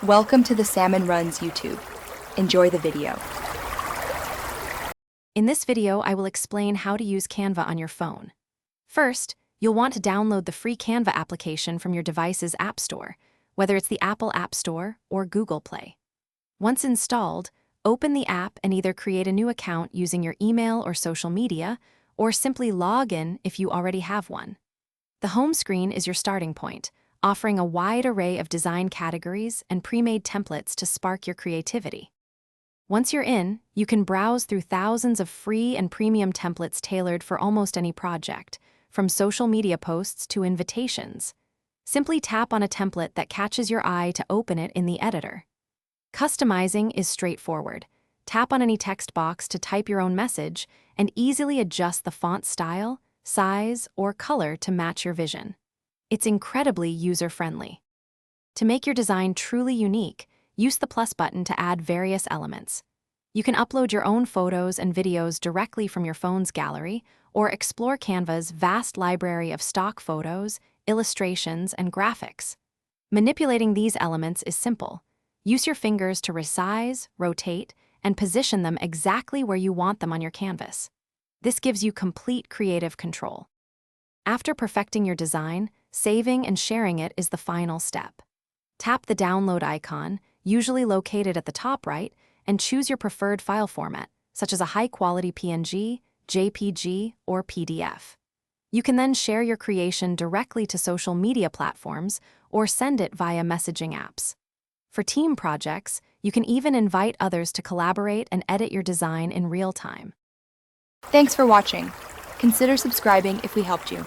Welcome to the Salmon Runs YouTube. Enjoy the video. In this video, I will explain how to use Canva on your phone. First, you'll want to download the free Canva application from your device's App Store, whether it's the Apple App Store or Google Play. Once installed, open the app and either create a new account using your email or social media, or simply log in if you already have one. The home screen is your starting point, offering a wide array of design categories and pre-made templates to spark your creativity. Once you're in, you can browse through thousands of free and premium templates tailored for almost any project, from social media posts to invitations. Simply tap on a template that catches your eye to open it in the editor. Customizing is straightforward. Tap on any text box to type your own message and easily adjust the font style, size, or color to match your vision. It's incredibly user-friendly. To make your design truly unique, use the plus button to add various elements. You can upload your own photos and videos directly from your phone's gallery, or explore Canva's vast library of stock photos, illustrations, and graphics. Manipulating these elements is simple. Use your fingers to resize, rotate, and position them exactly where you want them on your canvas. This gives you complete creative control. After perfecting your design, saving and sharing it is the final step. Tap the download icon, usually located at the top right, and choose your preferred file format, such as a high-quality PNG, JPG, or PDF. You can then share your creation directly to social media platforms or send it via messaging apps. For team projects, you can even invite others to collaborate and edit your design in real time. Thanks for watching. Consider subscribing if we helped you.